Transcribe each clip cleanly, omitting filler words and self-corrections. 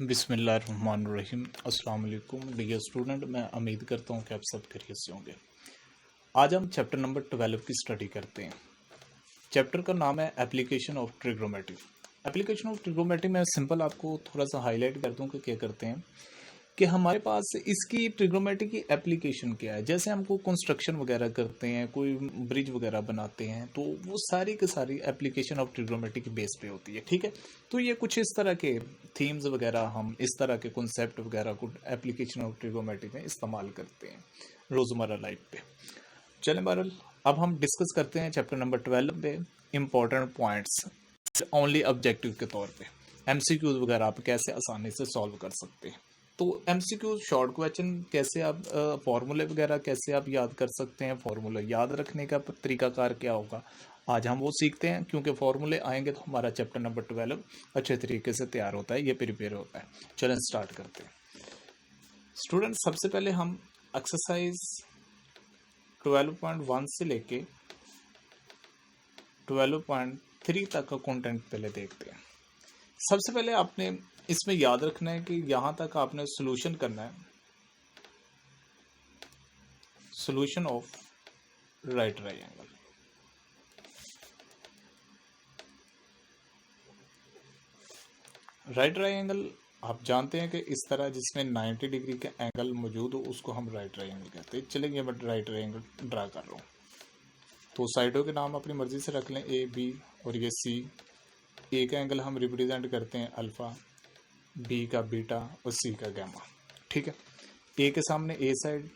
बिस्मिल्लाहिर्रहमानिर्रहीम। अस्सलाम वालेकुम डियर स्टूडेंट, मैं उम्मीद करता हूँ कि आप सब खैरियत से होंगे। आज हम चैप्टर नंबर 12 की स्टडी करते हैं। चैप्टर का नाम है application of trigonometry. Application of trigonometry में सिंपल आपको थोड़ा सा हाईलाइट कर दूँ कि क्या करते हैं कि हमारे पास इसकी ट्रिग्नोमेट्री की एप्लीकेशन क्या है। जैसे हमको कंस्ट्रक्शन वगैरह करते हैं, कोई ब्रिज वगैरह बनाते हैं, तो वो सारी की सारी एप्लीकेशन ऑफ ट्रिग्नोमेट्री की बेस पे होती है। ठीक है, तो ये कुछ इस तरह के थीम्स वगैरह, हम इस तरह के कॉन्सेप्ट वगैरह को एप्लीकेशन ऑफ ट्रिग्नोमेट्री में इस्तेमाल करते हैं रोज़मर्रा लाइफ पे। चलें बहरहाल, अब हम डिस्कस करते हैं चैप्टर नंबर 12 पे इंपॉर्टेंट पॉइंट्स ओनली ऑब्जेक्टिव के तौर पे। एमसीक्यूज वगैरह आप कैसे आसानी से सॉल्व कर सकते हैं। तो एमसीक्यू शॉर्ट क्वेश्चन कैसे आप फॉर्मूले वगैरह कैसे आप याद कर सकते हैं, फार्मूला याद रखने का तरीकाकार क्या होगा, आज हम वो सीखते हैं। क्योंकि फार्मूले आएंगे तो हमारा चैप्टर नंबर 12 अच्छे तरीके से तैयार होता है, ये प्रिपेयर होता है। चलें स्टार्ट करते हैं स्टूडेंट। सबसे पहले हम एक्सरसाइज 12.1 से लेके 12.3 तक का कंटेंट पहले देखते हैं। सबसे पहले आपने इसमें याद रखना है कि यहां तक आपने सॉल्यूशन करना है, solution of right triangle. Right triangle आप जानते हैं कि इस तरह जिसमें 90 डिग्री का एंगल मौजूद हो उसको हम राइट ट्रायंगल कहते हैं। चलेंगे, मैं राइट ट्रायंगल ड्रा कर रहा हूँ, तो साइडों के नाम अपनी मर्जी से रख लें, ए बी और ये सी। ए का एंगल हम रिप्रेजेंट करते हैं अल्फा, बी का बीटा और सी का गामा। ठीक है, ए के सामने ए साइड,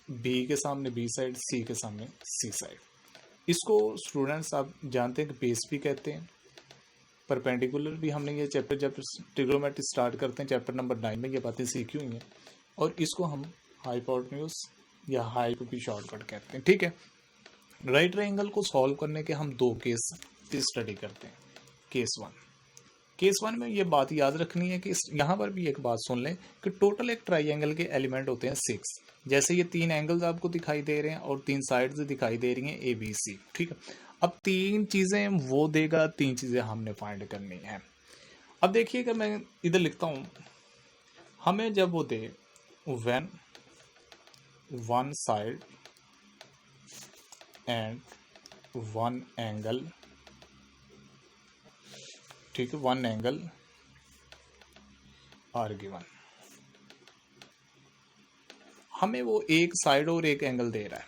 बी के सामने बी साइड, सी के सामने सी साइड। इसको स्टूडेंट्स आप जानते हैं कि बेस भी कहते हैं। परपेंडिकुलर भी हमने ये चैप्टर जब ट्रिग्नोमेट्री स्टार्ट करते हैं चैप्टर नंबर 9 में ये बातें सीखी हुई हैं। और इसको हम हाइपोटेन्यूज या हाइप भी शॉर्टकट कहते हैं। ठीक है, राइट ट्रायंगल को सॉल्व करने के हम दो केस की स्टडी करते हैं। केस वन में ये बात याद रखनी है कि यहाँ पर भी एक बात सुन लें कि टोटल एक ट्राइंगल के एलिमेंट होते हैं 6। जैसे ये 3 एंगल्स आपको दिखाई दे रहे हैं और 3 साइड्स दिखाई दे रही हैं ए बी सी। ठीक है, अब 3 चीज़ें वो देगा, 3 चीज़ें हमने फाइंड करनी है। अब देखिएगा, मैं इधर लिखता हूँ, हमें जब वो दे when one side and one angle, ठीक है, वन एंगल आर गिवन, हमें वो एक साइड और एक एंगल दे रहा है।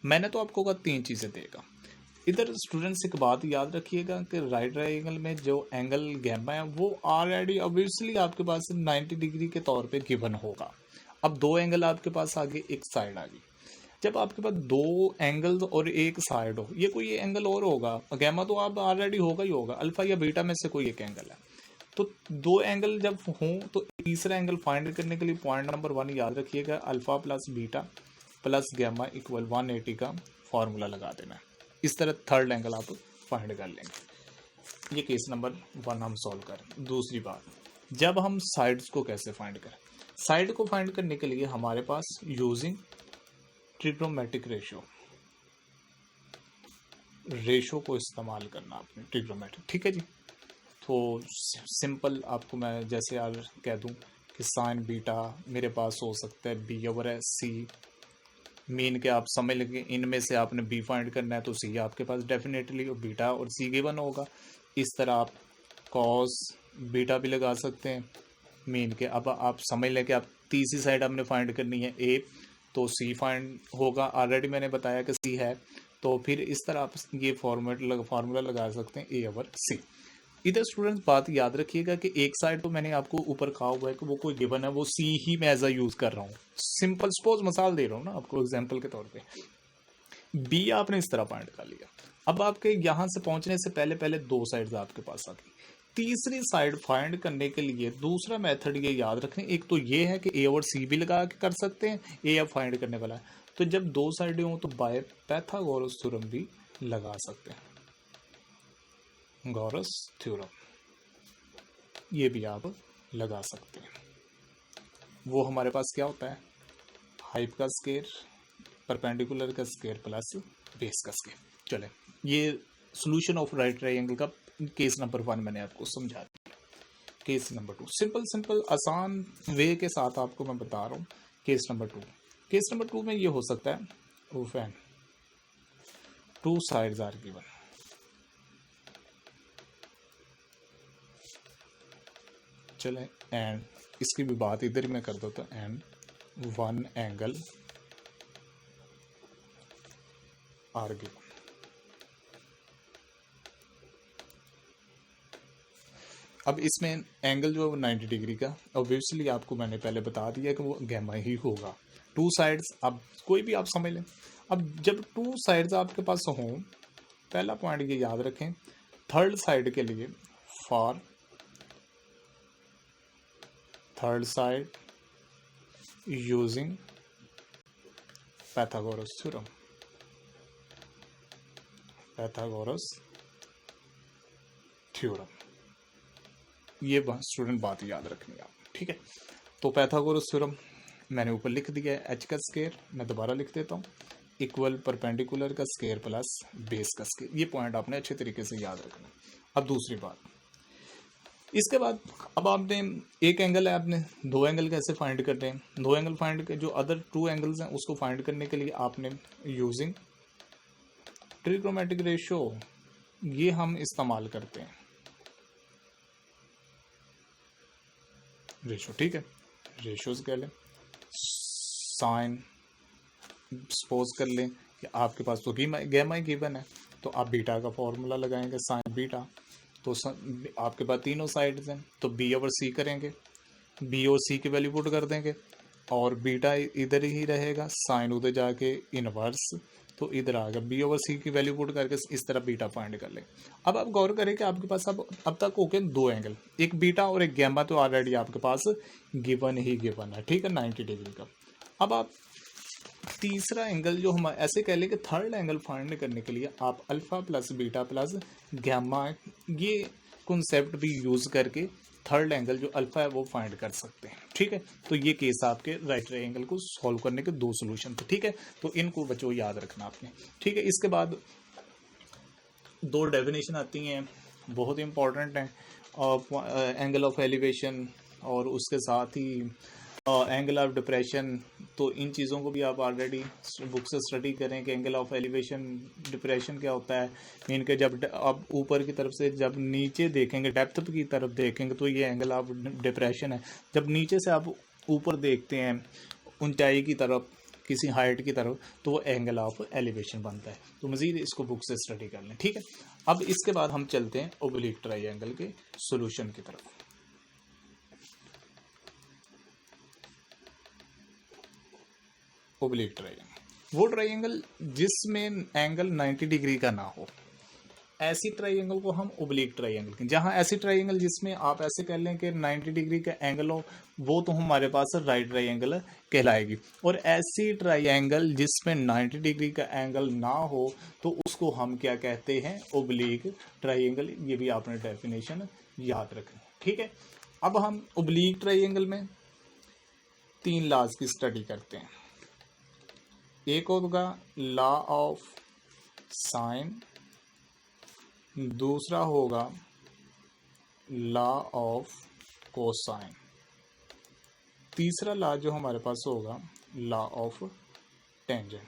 मैंने तो आपको कहा 3 चीज़ें देगा। इधर स्टूडेंट्स एक बात याद रखिएगा कि राइट ट्रायंगल में जो एंगल गैमा है वो ऑलरेडी ऑब्वियसली आपके पास 90 डिग्री के तौर पे गिवन होगा। अब 2 एंगल आपके पास आ गए, एक साइड आ गई। जब आपके पास 2 एंगल्स और एक साइड हो, ये कोई एंगल और होगा, गैमा तो आप ऑलरेडी होगा ही होगा, अल्फा या बीटा में से कोई एक एंगल है। तो 2 एंगल जब हों तो तीसरा एंगल फाइंड करने के लिए पॉइंट नंबर 1 याद रखिएगा, alpha plus beta plus gamma equal 180 का फॉर्मूला लगा देना है। इस तरह थर्ड एंगल आप फाइंड कर लेंगे। ये केस नंबर 1 हम सॉल्व करें। दूसरी बात, जब हम साइड्स को कैसे फाइंड करें। साइड को फाइंड करने के लिए हमारे पास यूजिंग ट्रिग्नोमेट्रिक रेशो को इस्तेमाल करना आपने ट्रिग्नोमेट्रिक। ठीक है जी, तो सिंपल आपको मैं जैसे यार कह दूं कि साइन बीटा मेरे पास हो सकता है बी ओवर है सी। मीन के आप समझ लगे, इनमें से आपने बी फाइंड करना है तो सी आपके पास डेफिनेटली बीटा और सी गिवन होगा। इस तरह आप कॉस बीटा भी लगा सकते हैं मीन के। अब आप समझ लें कि आप तीसरी साइड हमने फाइंड करनी है ए, तो सी फाइंड होगा, ऑलरेडी मैंने बताया कि सी है। तो फिर इस तरह आप ये फार्मूला लगा सकते हैं ए ओवर सी। इधर स्टूडेंट्स बात याद रखिएगा कि एक साइड तो मैंने आपको ऊपर कहा हुआ है कि वो कोई गिवन है, वो सी ही मैं एज अ यूज कर रहा हूँ। सिंपल सपोज मिसाल दे रहा हूँ ना आपको एग्जांपल के तौर पे। बी आपने इस तरह फाइंड कर लिया। अब आपके यहाँ से पहुंचने से पहले पहले 2 साइड्स आपके पास आ गई। तीसरी साइड फाइंड करने के लिए दूसरा मेथड ये याद रखें, एक तो ये है कि ए और सी भी लगा के कर सकते हैं, ए अब फाइंड करने वाला है। तो जब 2 साइडें हों तो बाय पाइथागोरस थ्योरम भी लगा सकते हैं, गॉरस थ्योरम ये भी आप लगा सकते हैं। वो हमारे पास क्या होता है, हाइप का स्केयर, परपेंडिकुलर का स्केयर प्लस बेस का स्केयर। चले, ये सॉल्यूशन ऑफ राइट ट्रायंगल का केस नंबर 1 मैंने आपको समझा दिया। केस नंबर 2, सिंपल आसान वे के साथ आपको मैं बता रहा हूँ। केस नंबर 2, केस नंबर 2 में ये हो सकता है when two sides are given, चले एंड इसकी भी बात इधर ही मैं कर देता हूँ, and one angle are given. अब इसमें एंगल जो है वो 90 डिग्री का, ऑब्वियसली आपको मैंने पहले बता दिया कि वो गैमा ही होगा। टू साइड्स, अब कोई भी आप समझ लें। अब जब टू साइड्स आपके पास हों, पहला पॉइंट ये याद रखें, थर्ड साइड के लिए for third side using Pythagoras theorem, Pythagoras theorem, ये स्टूडेंट बात याद रखनी है आप, ठीक है। तो पाइथागोरस थ्योरम मैंने ऊपर लिख दिया है, एच का स्क्वायर मैं दोबारा लिख देता हूँ, इक्वल परपेंडिकुलर का स्क्वायर प्लस बेस का स्क्वायर। ये पॉइंट आपने अच्छे तरीके से याद रखना। अब दूसरी बात, इसके बाद अब आपने एक एंगल है, आपने दो एंगल कैसे फाइंड करते हैं, दो एंगल फाइंड कर, जो अदर टू एंगल्स हैं उसको फाइंड करने के लिए आपने यूजिंग ट्रिग्नोमेट्रिक रेशियो ये हम इस्तेमाल करते हैं, रेशियो, ठीक है। रेशियोज कह लें, साइन सपोज कर लें कि आपके पास तो गैमा गिवन है, तो आप बीटा का फॉर्मूला लगाएंगे साइन बीटा, तो आपके पास तीनों साइड्स हैं, तो बी ओवर सी करेंगे, बी और सी की वैल्यू पुट कर देंगे, और बीटा इधर ही रहेगा, साइन उधर जाके इनवर्स, तो इधर आ गया, बी ओवर सी की वैल्यू पुट करके इस तरह बीटा फाइंड कर ले। अब आप गौर करें कि आपके पास अब तक हो गए दो एंगल, एक बीटा और एक गैमा, तो ऑलरेडी आपके पास गिवन ही गिवन है, ठीक है, 90 डिग्री का। अब आप तीसरा एंगल जो हम ऐसे कह लें कि थर्ड एंगल फाइंड करने के लिए आप alpha plus beta plus gamma ये कॉन्सेप्ट भी यूज़ करके थर्ड एंगल जो अल्फा है वो फाइंड कर सकते हैं, ठीक है। तो ये केस आपके राइट ट्रायंगल को सॉल्व करने के दो सोल्यूशन थे, ठीक है। तो इनको बच्चों याद रखना आपने, ठीक है। इसके बाद दो डेफिनेशन आती हैं, बहुत इंपॉर्टेंट हैं, एंगल ऑफ एलिवेशन और उसके साथ ही एंगल ऑफ डिप्रेशन। तो इन चीज़ों को भी आप ऑलरेडी बुक से स्टडी करें कि एंगल ऑफ एलिवेशन डिप्रेशन क्या होता है। मीन के जब आप ऊपर की तरफ से जब नीचे देखेंगे, डेप्थ की तरफ देखेंगे, तो ये एंगल ऑफ डिप्रेशन है। जब नीचे से आप ऊपर देखते हैं ऊंचाई की तरफ, किसी हाइट की तरफ, तो वो एंगल ऑफ एलिवेशन बनता है। तो मज़ीद इसको बुक से स्टडी कर लें, ठीक है। अब इसके बाद हम चलते हैं ओब्लिक ट्रायंगल के सोल्यूशन की तरफ। ओब्लिक ट्रायंगल, वो ट्रायंगल जिसमें एंगल 90 डिग्री का ना हो, ऐसी ट्रायंगल को हम ओब्लिक ट्रायंगल कहते हैं। जहां ऐसी ट्रायंगल जिसमें आप ऐसे कह लें कि 90 डिग्री का एंगल हो, वो तो हमारे पास राइट ट्रायंगल कहलाएगी। और ऐसी ट्रायंगल जिसमें 90 डिग्री का एंगल ना हो, तो उसको हम क्या कहते हैं, ओब्लिक ट्रायंगल। ये भी आपने डेफिनेशन याद रखनी, ठीक है। अब हम ओब्लिक ट्रायंगल में तीन लॉज की स्टडी करते हैं। एक होगा लॉ ऑफ साइन, दूसरा होगा लॉ ऑफ कोसाइन, तीसरा लॉ जो हमारे पास होगा लॉ ऑफ टेंजेंट।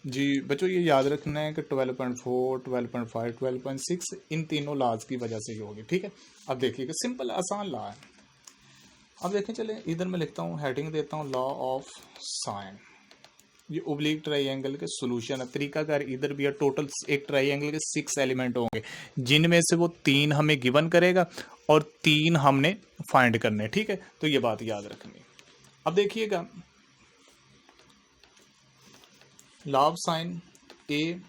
जी बच्चों, ये याद रखना है कि 12.4, 12.5, 12.6 इन तीनों लॉज की वजह से ये होगी, ठीक है। अब देखिएगा, सिंपल आसान लॉ है। अब देखें, चले इधर मैं लिखता हूँ, हेडिंग देता हूँ लॉ ऑफ साइन। ये ओब्लिक ट्रायंगल के सॉल्यूशन है। तरीकाकार इधर भी है। टोटल एक ट्रायंगल के 6 एलिमेंट होंगे, जिनमें से वो 3 हमें गिवन करेगा और 3 हमने फाइंड करने, ठीक है। तो ये बात याद रखनी। अब देखिएगा, लॉ ऑफ साइन ए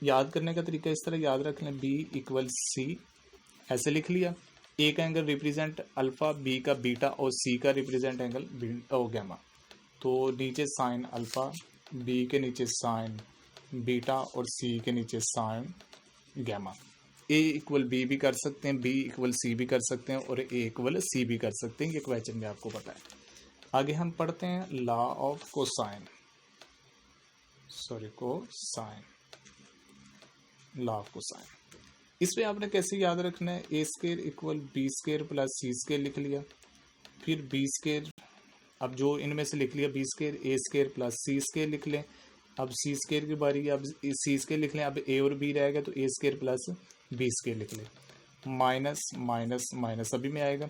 याद करने का तरीका इस तरह याद रख लें, बी इक्वल सी, ऐसे लिख लिया। ए का एंगल रिप्रेजेंट अल्फा, बी का बीटा और सी का रिप्रेजेंट एंगल गैमा। तो नीचे साइन अल्फा, बी के नीचे साइन बीटा और सी के नीचे साइन गैमा। ए इक्वल बी भी कर सकते हैं, बी इक्वल सी भी कर सकते हैं और ए इक्वल सी भी कर सकते हैं। ये क्वेश्चन में आपको पता है। आगे हम पढ़ते हैं law of cosine, cosine, law of cosine. इस पे आपने कैसे याद रखना है, a square equal b square plus c square लिख लिया, फिर बी स्केयर, अब जो इनमें से लिख लिया बी स्केयर, ए स्केयर प्लस सी स्केयर लिख लें। अब सी स्केयर की बारी, अब सी स्केयर लिख लें, अब ए और बी रहेगा तो ए स्केयर प्लस बी स्केयर लिख लें, माइनस माइनस माइनस अभी में आएगा,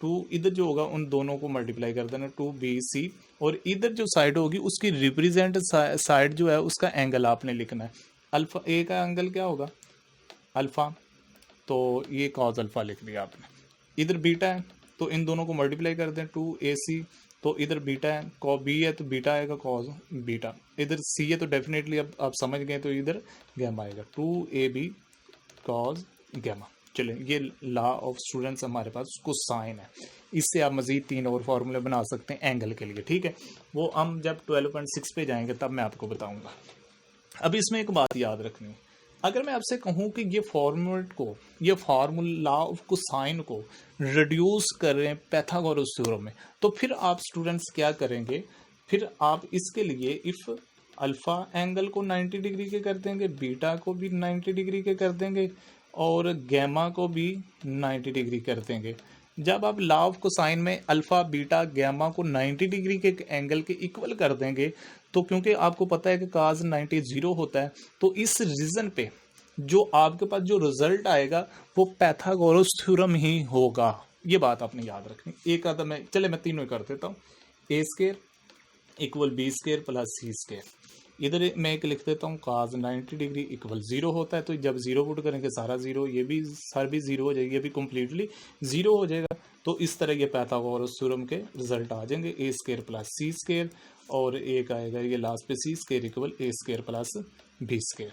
टू इधर जो होगा उन दोनों को मल्टीप्लाई कर देना, टू बी सी, और इधर जो साइड होगी उसकी रिप्रेजेंट साइड जो है उसका एंगल आपने लिखना है। अल्फा ए का एंगल क्या होगा, अल्फा, तो ये कॉज अल्फा लिख दिया आपने। इधर बीटा है तो इन दोनों को मल्टीप्लाई कर दें, टू ए सी, तो इधर बीटा है, कॉ बी है तो बीटा आएगा कॉज बीटा, इधर सी है तो डेफिनेटली अब आप समझ गए तो इधर गैमा आएगा, two A B cos gamma. चलिए ये लॉ ऑफ स्टूडेंट्स हमारे पास उसको साइन है, इससे आप मजीद 3 और फार्मूले बना सकते हैं एंगल के लिए, ठीक है। वो हम जब 12.6 पे जाएंगे तब मैं आपको बताऊंगा। अब इसमें एक बात याद रखनी है, अगर मैं आपसे कहूं कि ये फॉर्मूलेट को, ये फार्मूला लॉ ऑफ कोसाइन को रिड्यूस करें पाइथागोरस थ्योरम में, तो फिर आप स्टूडेंट्स क्या करेंगे, फिर आप इसके लिए इफ अल्फा एंगल को 90 डिग्री के कर देंगे, बीटा को भी 90 डिग्री के कर देंगे, और गैमा को भी 90 डिग्री कर देंगे। जब आप लॉ ऑफ कोसाइन में अल्फा बीटा गैमा को 90 डिग्री के एंगल के इक्वल कर देंगे, तो क्योंकि आपको पता है कि काज 90 0 होता है, तो इस रीजन पे जो आपके पास जो रिजल्ट आएगा वो पाइथागोरस थ्योरम ही होगा। ये बात आपने याद रखनी। एक आता मैं तीनों कर देता हूँ, a square equal b square plus c square, इधर मैं एक लिख देता हूँ काज 90 डिग्री इक्वल 0 होता है, तो जब 0 पुट करेंगे सारा 0, ये भी सारा भी 0 हो जाएगी, ये भी कम्प्लीटली 0 हो जाएगा। तो इस तरह ये पाइथागोरस थ्योरम के रिजल्ट आ जाएंगे, ए स्केयर प्लस सी स्केयर, और एक आएगा ये लास्ट पे सी स्केयर इक्वल ए स्केयर प्लस बी स्केयर।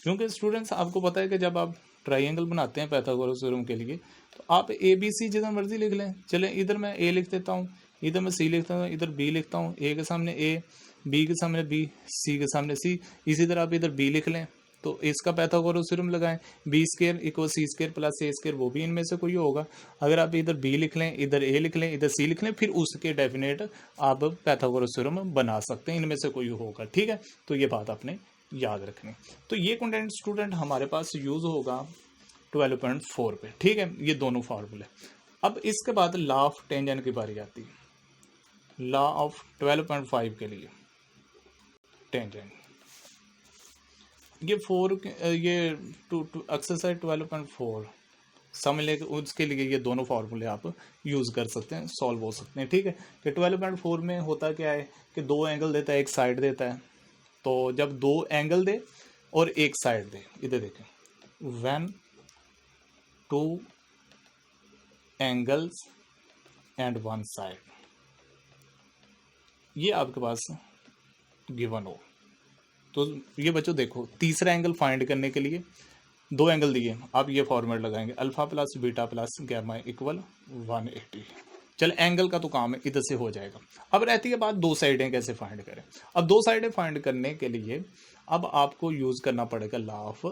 क्योंकि स्टूडेंट्स आपको पता है कि जब आप ट्राइंगल बनाते हैं पाइथागोरस थ्योरम के लिए, तो आप ए बी सी जितना मर्जी लिख लें। चलें इधर मैं ए लिख देता हूँ, इधर मैं सी लिखता हूँ, इधर बी लिखता हूँ, ए के सामने ए, बी के सामने बी, सी के सामने सी। इसी तरह आप इधर बी लिख लें तो इसका पाइथागोरस थ्योरम लगाएं, b square equal c square plus a square, वो भी इनमें से कोई होगा। अगर आप इधर बी लिख लें, इधर ए लिख लें, इधर सी लिख लें, फिर उसके डेफिनेट आप पाइथागोरस थ्योरम बना सकते हैं, इनमें से कोई होगा, ठीक है। तो ये बात आपने याद रखनी। तो ये कंटेंट स्टूडेंट हमारे पास यूज होगा 12.4 पे, ठीक है, ये दोनों फार्मूले। अब इसके बाद लॉ ऑफ टेंजेंट की बारी आती है, लॉ ऑफ 12.5 के लिए टेंजेंट, ये एक्सरसाइज 12.4 समझ ले, उसके लिए ये दोनों फार्मूले आप यूज कर सकते हैं, सॉल्व हो सकते हैं, ठीक है। कि 12.4 में होता क्या है कि दो एंगल देता है, एक साइड देता है, तो जब दो एंगल दे और एक साइड दे, इधर देखें, when two angles and one side, ये आपके पास गिवन हो, तो ये बच्चों देखो तीसरा एंगल फाइंड करने के लिए दो एंगल दिए, आप ये फॉर्मूला लगाएंगे, alpha plus beta plus gamma equal 180। चल एंगल का तो काम है, इधर से हो जाएगा। अब रहती है बात दो साइडें कैसे फाइंड करें। अब दो साइडें फाइंड करने के लिए अब आपको यूज करना पड़ेगा लॉ ऑफ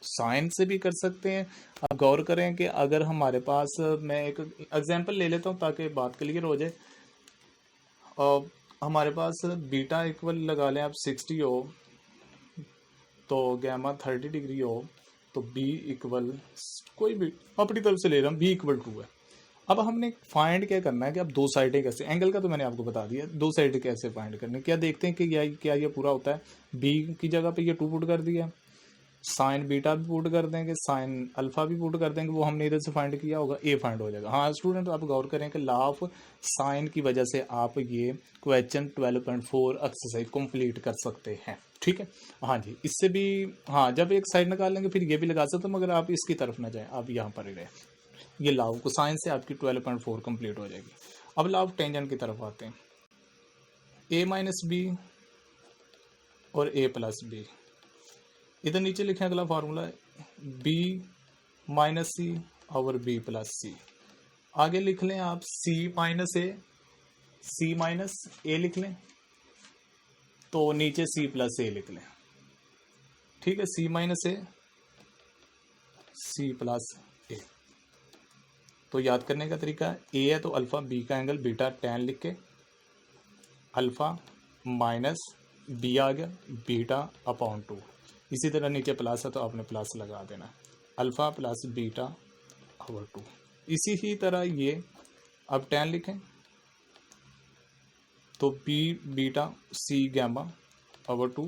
साइन से भी कर सकते हैं। अब गौर करें कि अगर हमारे पास, मैं एक एग्जांपल ले लेता हूं ताकि बात क्लियर हो जाए। हमारे पास बीटा इक्वल लगा लें आप 60 हो, तो गैमा 30 डिग्री हो, तो बी इक्वल कोई भी अपनी तरफ से ले रहा हूँ, बी इक्वल 2 है। अब हमने फाइंड क्या करना है कि अब दो साइडें कैसे, एंगल का तो मैंने आपको बता दिया, दो साइडें कैसे फाइंड करनी। क्या देखते हैं कि क्या ये पूरा होता है, बी की जगह पे ये 2 पुट कर दिया, साइन बीटा भी पुट कर देंगे, साइन अल्फा भी पुट कर देंगे, वो हमने इधर से फाइंड किया होगा, ए फाइंड हो जाएगा। हाँ स्टूडेंट आप गौर करें कि लॉ ऑफ साइन की वजह से आप ये क्वेश्चन 12.4 एक्सरसाइज कंप्लीट कर सकते हैं, ठीक है। हाँ जी, इससे भी, हाँ जब एक साइड निकाल लेंगे फिर ये भी लगा सकते हैं, मगर आप इसकी तरफ ना जाएं, आप यहाँ पर ही रहे। ये लॉ ऑफ साइन से आपकी 12.4 कंप्लीट हो जाएगी। अब लॉ ऑफ टेंजेंट की तरफ आते हैं, ए माइनस बी और ए प्लस बी, इधर नीचे लिखें अगला फार्मूला बी माइनस सी और बी प्लस सी। आगे लिख लें आप सी माइनस ए, सी माइनस ए लिख लें, तो नीचे सी प्लस ए लिख लें, ठीक है, सी माइनस ए सी प्लस ए। तो याद करने का तरीका है, ए है तो अल्फा, बी का एंगल बीटा tan लिख के, अल्फा माइनस बी आ गया बीटा अपॉन 2, इसी तरह नीचे प्लस है तो आपने प्लस लगा देना। Alpha plus beta over 2। इसी ही तरह ये अब tan लिखें तो b beta c gamma over 2,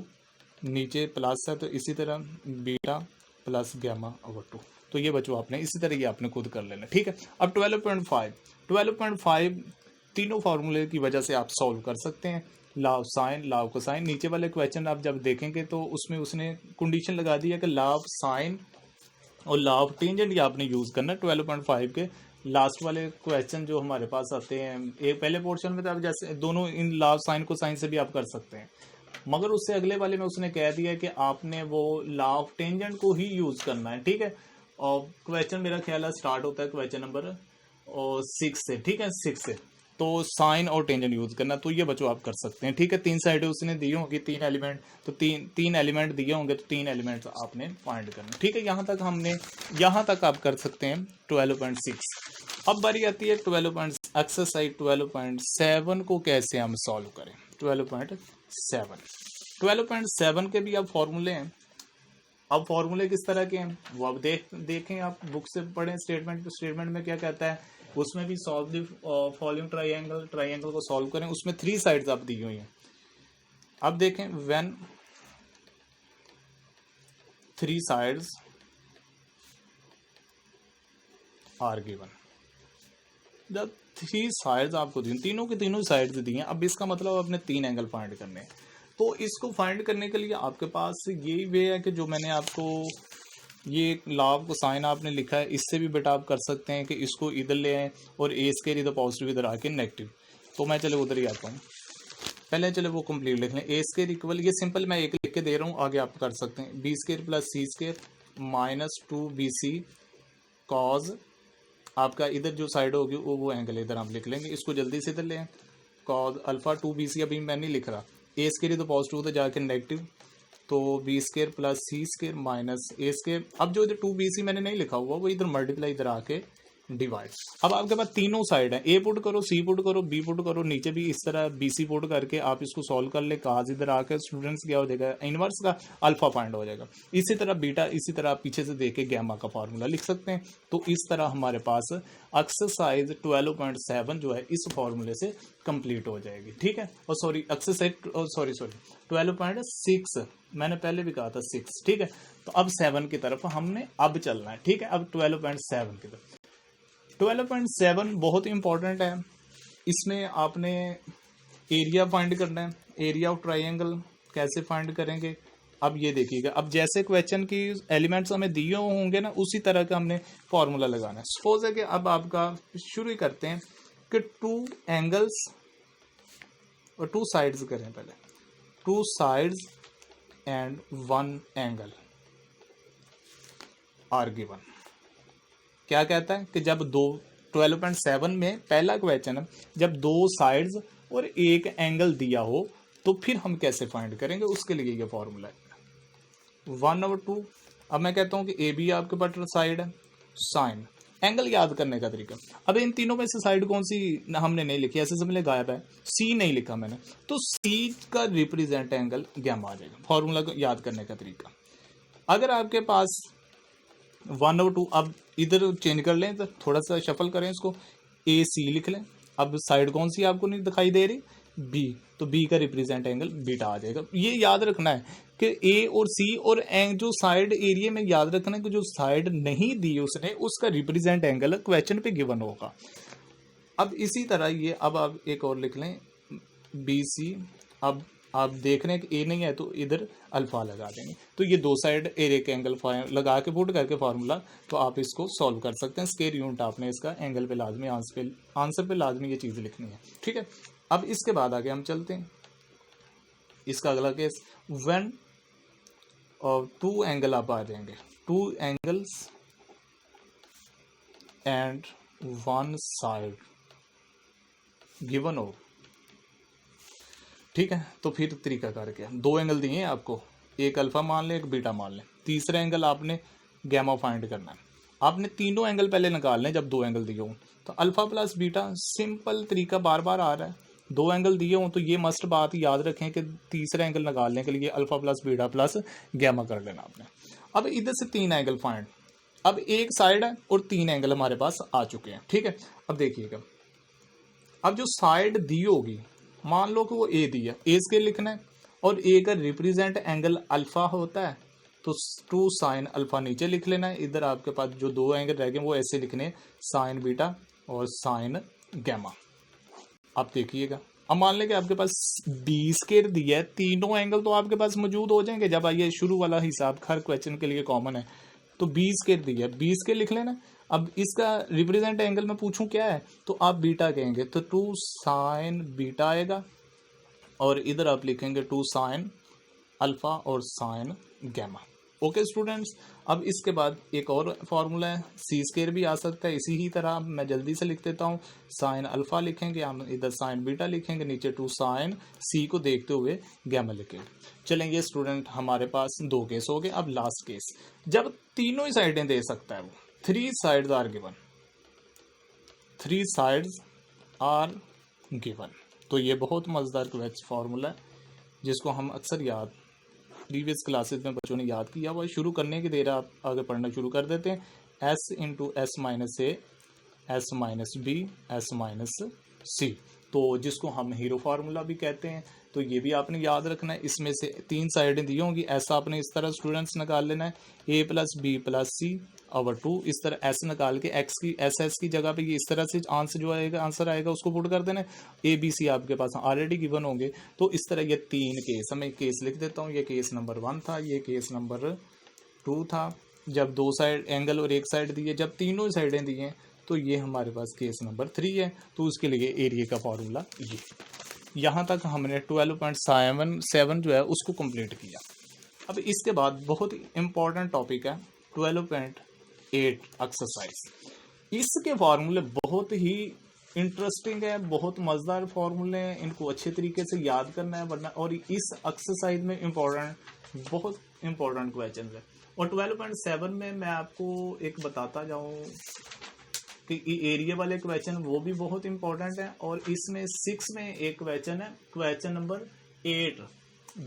नीचे प्लस है तो इसी तरह बीटा प्लस गैमा ओवर 2। तो ये बच्चों आपने इसी तरह ये आपने खुद कर लेना, ठीक है। अब 12.5 तीनों फार्मूले की वजह से आप सॉल्व कर सकते हैं। लाव साइन, लाव कोसाइन। नीचे वाले क्वेश्चन आप जब देखेंगे तो उसमें उसने कंडीशन लगा दी है कि लाव साइन और लाव टेंजेंट ये आपने यूज़ करना। 12.5 के लास्ट वाले क्वेश्चन जो हमारे पास आते हैं, एक पहले पोर्शन में तो आप जैसे दोनों इन लाव साइन को साइन से भी आप कर सकते हैं, मगर उससे अगले वाले में उसने कह दिया कि आपने वो लाव टेंजेंट को ही यूज़ करना है, ठीक है। और क्वेश्चन मेरा ख्याल है स्टार्ट होता है क्वेश्चन नंबर 6 से, ठीक है, 6 से। तो साइन और टेंजेंट यूज़ करना, तो ये बच्चों आप कर सकते हैं, ठीक है। 3 साइडें उसने दी होंगी, 3 एलिमेंट, तो तीन एलिमेंट दिए होंगे, तो 3 एलिमेंट्स आपने फाइंड करना, ठीक है। यहाँ तक आप कर सकते हैं 12.6। अब बारी आती है एक्सरसाइज 12.7 को कैसे हम सॉल्व करें। 12.7 के भी अब फॉर्मूले हैं। अब फॉर्मूले किस तरह के हैं वो अब देखें, आप बुक से पढ़ें। स्टेटमेंट में क्या कहता है, उसमें भी सॉल्व द फॉलोइंग ट्राइंगल को सॉल्व करें। उसमें 3 साइड्स आप दी हुई हैं। अब देखें, व्हेन 3 साइड्स आर गिवन, जब 3 साइड्स आपको दी, तीनों की तीनों साइड्स दी हैं। अब इसका मतलब आपने 3 एंगल फाइंड करने हैं। तो इसको फाइंड करने के लिए आपके पास यही वे है कि जो मैंने आपको ये लाव को साइन आपने लिखा है, इससे भी बेटा आप कर सकते हैं कि इसको इधर ले आए और ए स्केयर इधर पॉजिटिव इधर आके नेगेटिव। तो मैं चले उधर ही आता हूँ, पहले चले वो कंप्लीट लिख लें। ए स्केयर इक्वल, ये सिंपल मैं एक लिख के दे रहा हूँ, आगे आप कर सकते हैं। B square plus c square minus 2bc cause, आपका इधर जो साइड होगी वो एंगल इधर आप लिख लेंगे। इसको जल्दी से इधर ले आए, कॉज अल्फा 2bc, अभी मैं नहीं लिख रहा, ए स्केयर इधर पॉजिटिव उधर जाके नेगेटिव, तो B square plus c square minus ए स्केयर। अब जो इधर 2bc मैंने नहीं लिखा हुआ वो इधर मल्टीप्लाई इधर आके डिवाइड। अब आपके पास तीनों साइड है, ए पुट करो, सी पुट करो, बी पुट करो, नीचे भी इस तरह bc पुट करके आप इसको सॉल्व कर ले। काज इधर आके स्टूडेंट्स क्या हो जाएगा, इनवर्स का अल्फा फाइंड हो जाएगा। इसी तरह बीटा, इसी तरह आप पीछे से देख के गैमा का फार्मूला लिख सकते हैं। तो इस तरह हमारे पास एक्सरसाइज 12.7 जो है इस फार्मूले से कंप्लीट हो जाएगी, ठीक है। और सॉरी एक्सरसाइज 12.6 मैंने पहले भी कहा था 6, ठीक है। तो अब 7 की तरफ हमने अब चलना है, ठीक है। अब 12.7 की तरफ, 12.7 बहुत इंपॉर्टेंट है। इसमें आपने एरिया फाइंड करना है। एरिया ऑफ ट्राइंगल कैसे फाइंड करेंगे, अब ये देखिएगा। अब जैसे क्वेश्चन की एलिमेंट्स हमें दिए होंगे ना, उसी तरह का हमने फॉर्मूला लगाना है। सपोज है कि अब आपका शुरू ही करते हैं कि 2 एंगल्स और 2 साइड्स करें पहले, 2 sides and 1 angle are given. क्या कहता है कि जब 12.7 में पहला क्वेश्चन है, जब 2 साइड्स और 1 एंगल दिया हो तो फिर हम कैसे फाइंड करेंगे, उसके लिए ये फॉर्मूला है 1/2। अब मैं कहता हूं कि ए बी आपके पास साइड है, साइन एंगल याद करने का तरीका। अब इन तीनों में से साइड कौन सी हमने नहीं लिखी, ऐसे समझ ले गायब है, सी नहीं लिखा मैंने, तो सी का रिप्रेजेंट एंगल गैमा आ जाएगा। फॉर्मूला को याद करने का तरीका, अगर आपके पास 1/2, अब इधर चेंज कर लें, तो थोड़ा सा शफल करें इसको, ए सी लिख लें। अब साइड कौन सी आपको नहीं दिखाई दे रही, बी, तो बी का रिप्रेजेंट एंगल बीटा आ जाएगा। ये याद रखना है कि ए और सी और जो साइड एरिया में याद रखना है कि जो साइड नहीं दी उसने उसका रिप्रेजेंट एंगल क्वेश्चन पे गिवन होगा। अब इसी तरह ये, अब आप एक और लिख लें बी सी। अब आप देख रहे हैं कि ए नहीं है तो इधर अल्फा लगा देंगे, तो ये 2 साइड एरिया के एंगल लगा के पुट करके फार्मूला, तो आप इसको सॉल्व कर सकते हैं। स्क्वायर यूनिट आपने इसका एंगल पे लाजमी, आंसर पे लाजमी ये चीज़ लिखनी है, ठीक है। अब इसके बाद आगे हम चलते हैं, इसका अगला केस, व्हेन 2 एंगल आप आ जाएंगे, 2 एंगल्स एंड 1 साइड गिवन हो, ठीक है। तो फिर तरीका करके 2 एंगल दिए हैं आपको, एक अल्फा मान लें, एक बीटा मान लें, तीसरा एंगल आपने गैमा फाइंड करना है। आपने तीनों एंगल पहले निकाल लें जब 2 एंगल दिए हों, तो अल्फा प्लस बीटा सिंपल तरीका बार बार आ रहा है। 2 एंगल दिए हों तो ये मस्ट बात याद रखें कि तीसरा एंगल निकालने के लिए alpha plus beta plus gamma कर लेना आपने। अब इधर से 3 एंगल फाइंड, अब एक साइड है और 3 एंगल हमारे पास आ चुके हैं, ठीक है। अब देखिएगा, अब जो साइड दी होगी, मान लो कि वो ए दी है, ए स्केल लिखना है, और ए का रिप्रेजेंट एंगल अल्फा होता है, तो 2 साइन अल्फा नीचे लिख लेना है। इधर आपके पास जो 2 एंगल रह गए वो ऐसे लिखने, साइन बीटा और साइन गैमा। आप देखिएगा, अब मान लें कि आपके पास बी स्केयर दिया है, तीनों एंगल तो आपके पास मौजूद हो जाएंगे। जब आइए शुरू वाला हिसाब हर क्वेश्चन के लिए कॉमन है, तो बी स्केयर दिया है, बी स्केयर लिख लेना। अब इसका रिप्रेजेंट एंगल मैं पूछूं क्या है, तो आप बीटा कहेंगे, तो 2 साइन बीटा आएगा, और इधर आप लिखेंगे 2 साइन अल्फा और साइन गैमा। ओके स्टूडेंट्स, अब इसके बाद एक और फार्मूला है, सी स्केयर भी आ सकता है इसी ही तरह। मैं जल्दी से लिख देता हूँ, साइन अल्फा लिखेंगे, हम इधर साइन बीटा लिखेंगे, नीचे 2 साइन सी को देखते हुए गैमा लिखेंगे। चलेंगे स्टूडेंट, हमारे पास 2 केस हो गए। अब लास्ट केस, जब तीनों ही साइडें दे सकता है वो, 3 sides are given, 3 sides are given. तो ये बहुत मज़ेदार क्वेश्चन फार्मूला है जिसको हम अक्सर याद प्रीवियस क्लासेस में बच्चों ने याद किया हुआ। शुरू करने की देर आप आगे पढ़ना शुरू कर देते हैं। एस इंटू एस माइनस ए, S minus b, s minus c, तो जिसको हम हीरो फार्मूला भी कहते हैं। तो ये भी आपने याद रखना है। इसमें से 3 साइडें दी होंगी, ऐसा आपने इस तरह स्टूडेंट्स निकाल लेना है, ए प्लस बी प्लस सी ओवर 2। इस तरह एस निकाल के एक्स की एस की जगह पे ये इस तरह से आंसर जो आएगा, आंसर आएगा उसको पुट कर देना है। ए बी सी आपके पास ऑलरेडी गिवन होंगे। तो इस तरह ये 3 केस, मैं केस लिख देता हूँ। ये केस नंबर 1 था, ये केस नंबर 2 था, जब 2 साइड एंगल और एक साइड दिए, जब तीनों साइडें दिए, तो ये हमारे पास केस नंबर 3 है। तो उसके लिए एरिया का फॉर्मूला ये। यहाँ तक हमने 12.7 जो है उसको कंप्लीट किया। अब इसके बाद बहुत इंपॉर्टेंट टॉपिक है 12.8 एक्सरसाइज। इसके फार्मूले बहुत ही इंटरेस्टिंग है, बहुत मज़ेदार फार्मूले हैं, इनको अच्छे तरीके से याद करना है वरना। और इस एक्सरसाइज में बहुत इंपॉर्टेंट क्वेश्चन है। और 12.7 में मैं आपको एक बताता जाऊँ कि एरिया वाले क्वेश्चन वो भी बहुत इंपॉर्टेंट है। और इसमें 6 में एक क्वेश्चन है, क्वेश्चन नंबर 8,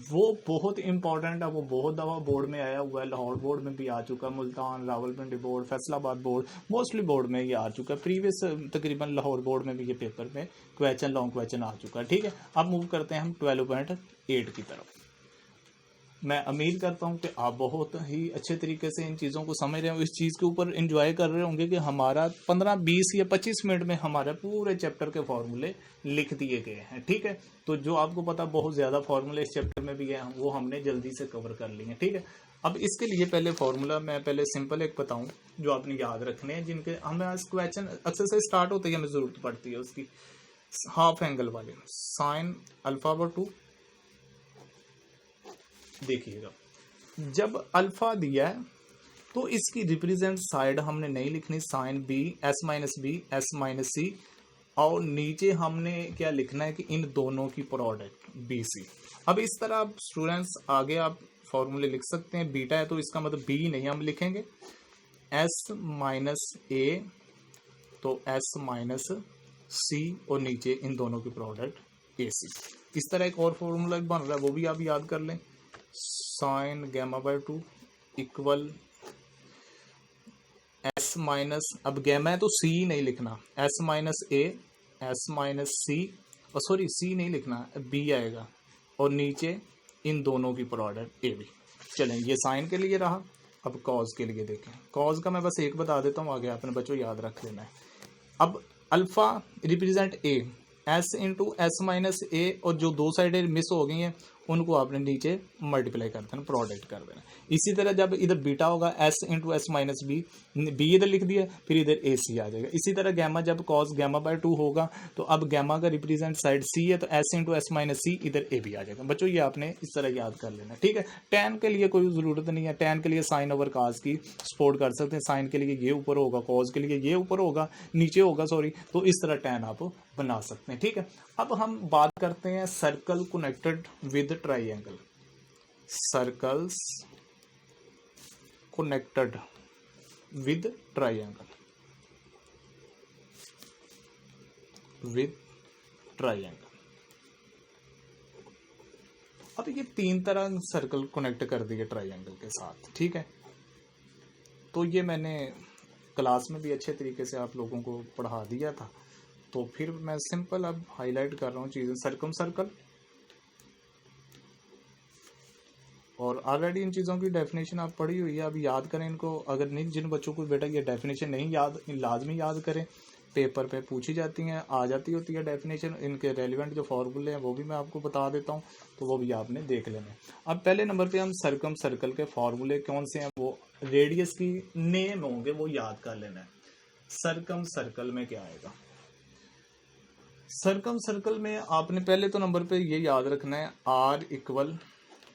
वो बहुत इंपॉर्टेंट है। वो बहुत दफ़ा बोर्ड में आया हुआ है, लाहौर बोर्ड में भी आ चुका है, Multan, Rawalpindi board, Faisalabad board, mostly board में ये आ चुका है। प्रीवियस तकरीबन लाहौर बोर्ड में भी ये पेपर में क्वेश्चन, लॉन्ग क्वेश्चन आ चुका है। ठीक है, अब मूव करते हैं हम 12.8 की तरफ। मैं उम्मीद करता हूं कि आप बहुत ही अच्छे तरीके से इन चीज़ों को समझ रहे हो, इस चीज़ के ऊपर एंजॉय कर रहे होंगे कि हमारा 15, 20 या 25 मिनट में हमारे पूरे चैप्टर के फॉर्मूले लिख दिए गए हैं। ठीक है, तो जो आपको पता बहुत ज़्यादा फॉर्मूले इस चैप्टर में भी है, वो हमने जल्दी से कवर कर लिए हैं। ठीक है, अब इसके लिए पहले फॉर्मूला मैं पहले सिंपल एक बताऊँ जो आपने याद रखने हैं, जिनके हमें आज क्वेश्चन एक्सरसाइज स्टार्ट होते ही हमें ज़रूरत पड़ती है उसकी। हाफ एंगल वाले, साइन अल्फा ओवर 2। देखिएगा, जब अल्फा दिया है तो इसकी रिप्रेजेंट साइड हमने नहीं लिखनी, sine b, s minus b, s minus सी, और नीचे हमने क्या लिखना है कि इन दोनों की प्रोडक्ट बी सी। अब इस तरह आप स्टूडेंट्स आगे आप फॉर्मूले लिख सकते हैं। बीटा है तो इसका मतलब बी नहीं हम लिखेंगे, एस माइनस ए तो एस माइनस सी, और नीचे इन दोनों की प्रोडक्ट ए सी। इस तरह एक और फॉर्मूला बन रहा है, वो भी आप याद कर लें, sine gamma by 2 equal S minus, अब गैमा है तो सी नहीं लिखना, एस माइनस ए, एस माइनस सी, और सॉरी सी नहीं लिखना, बी आएगा, और नीचे इन दोनों की प्रोडक्ट ए बी। चलें, ये साइन के लिए रहा। अब कॉज के लिए देखें, कॉज का मैं बस एक बता देता हूँ, आगे आपने बच्चों याद रख लेना है। अब alpha represent a, s into S minus a, और जो 2 साइडें मिस हो गई हैं उनको आपने नीचे मल्टीप्लाई कर देना, प्रोडक्ट कर देना। इसी तरह जब इधर बीटा होगा, S into S minus B, B इधर लिख दिया, फिर इधर ए सी आ जाएगा। इसी तरह गैमा, जब कॉस गैमा बाय 2 होगा तो अब गैमा का रिप्रेजेंट साइड सी है, तो एस इंटू एस माइनस सी, इधर ए बी आ जाएगा। बच्चों ये आपने इस तरह याद कर लेना। ठीक है, टैन के लिए कोई ज़रूरत नहीं है, टैन के लिए साइन ओवर काज की सपोर्ट कर सकते हैं। साइन के लिए ये ऊपर होगा, कॉज के लिए ये ऊपर होगा, नीचे होगा, सॉरी, तो इस तरह टैन आप बना सकते हैं। ठीक है, अब हम बात करते हैं circle connected with triangle. Circles connected with triangle, with triangle. अब ये 3 तरह सर्कल कनेक्ट कर दिए ट्राइंगल के साथ। ठीक है, तो ये मैंने क्लास में भी अच्छे तरीके से आप लोगों को पढ़ा दिया था, तो फिर मैं सिंपल अब हाईलाइट कर रहा हूँ चीज़ें। सर्कम सर्कल, और ऑलरेडी इन चीज़ों की डेफिनेशन आप पढ़ी हुई है, अब याद करें इनको। अगर नहीं, जिन बच्चों को बेटा ये डेफिनेशन नहीं याद, लाजमी याद करें, पेपर पे पूछी जाती हैं, आ जाती होती है डेफिनेशन। इनके रेलिवेंट जो फार्मूले हैं वो भी मैं आपको बता देता हूँ, तो वो भी आपने देख लेना है। अब पहले नंबर पे हम सर्कम सर्कल के फार्मूले कौन से हैं, वो रेडियस की नेम होंगे, वो याद कर लेना है। सर्कम सर्कल में क्या आएगा? सर्कम सर्कल में आपने पहले तो नंबर पे ये याद रखना है, आर इक्वल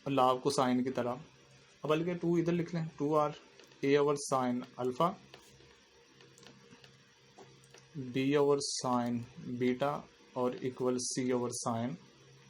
लाभ को साइन की तरह, बल्कि 2 इधर लिख लें, 2r a over sine alpha, b over sine beta और equal c over sine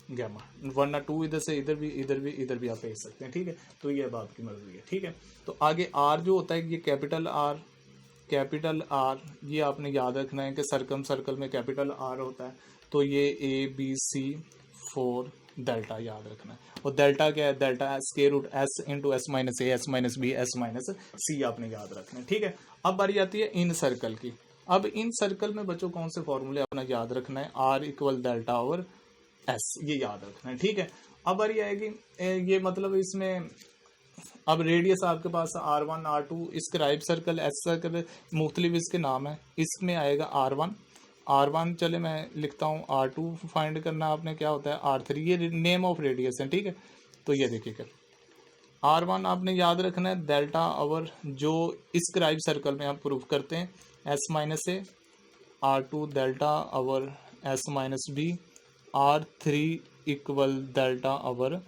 gamma. वरना 2 इधर से इधर भी आप भेज सकते हैं, ठीक है। तो ये अब आपकी मर्जी है, ठीक है। तो आगे r जो होता है, ये कैपिटल R ये आपने याद रखना है कि सर्कम सर्कल में कैपिटल R होता है, तो ये ABC4 डेल्टा याद रखना है। और डेल्टा क्या है? Delta square root S into S minus A, S minus B, S minus C आपने याद रखना है, ठीक है। अब बारी आती है इन सर्कल की। अब इन सर्कल में बच्चों कौन से फॉर्मूले अपना याद रखना है? R equal delta over S, ये याद रखना है, ठीक है। अब बारी आएगी, ये मतलब इसमें अब रेडियस आपके पास R1 R2, इसके राइट सर्कल S सर्कल मुख्तलिफ इसके नाम है, इसमें आएगा R1 चले मैं लिखता हूँ, R2 फाइंड करना आपने क्या होता है, R3, ये नेम ऑफ रेडियस है, ठीक है। तो ये देखिएगा, R1 आपने याद रखना है डेल्टा ओवर जो इसके राइट सर्कल में आप प्रूफ करते हैं S minus A, R2 delta over S minus B, R3 equal delta over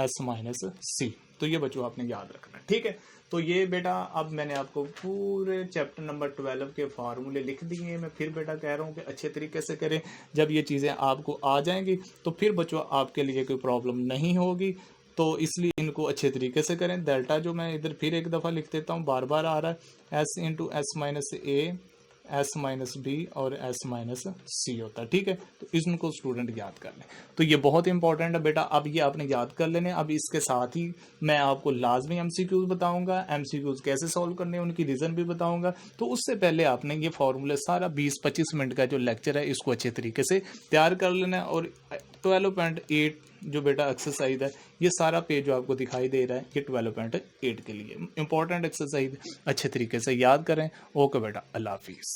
S minus C। तो ये बच्चों आपने याद रखना है, ठीक है। तो ये बेटा अब मैंने आपको पूरे चैप्टर नंबर 12 के फार्मूले लिख दिए हैं। मैं फिर बेटा कह रहा हूँ कि अच्छे तरीके से करें। जब ये चीज़ें आपको आ जाएंगी तो फिर बच्चों आपके लिए कोई प्रॉब्लम नहीं होगी, तो इसलिए इनको अच्छे तरीके से करें। डेल्टा जो मैं इधर फिर एक दफ़ा लिख देता हूँ, बार बार आ रहा है, S into S minus A, S minus B और S माइनस C होता है, ठीक है। तो इनको स्टूडेंट याद कर लें, तो ये बहुत इंपॉर्टेंट है बेटा। अब ये आपने याद कर लेने। अब इसके साथ ही मैं आपको लाजमी MCQs बताऊंगा, MCQs कैसे सॉल्व करने हैं उनकी रीज़न भी बताऊंगा। तो उससे पहले आपने ये फॉर्मूले सारा 20-25 मिनट का जो लेक्चर है इसको अच्छे तरीके से तैयार कर लेना है। और 12.8 जो बेटा एक्सरसाइज है, ये सारा पेज जो आपको दिखाई दे रहा है, ये 12.8 के लिए इंपॉर्टेंट एक्सरसाइज अच्छे तरीके से याद करें। ओके बेटा, अल्लाह हाफिज़।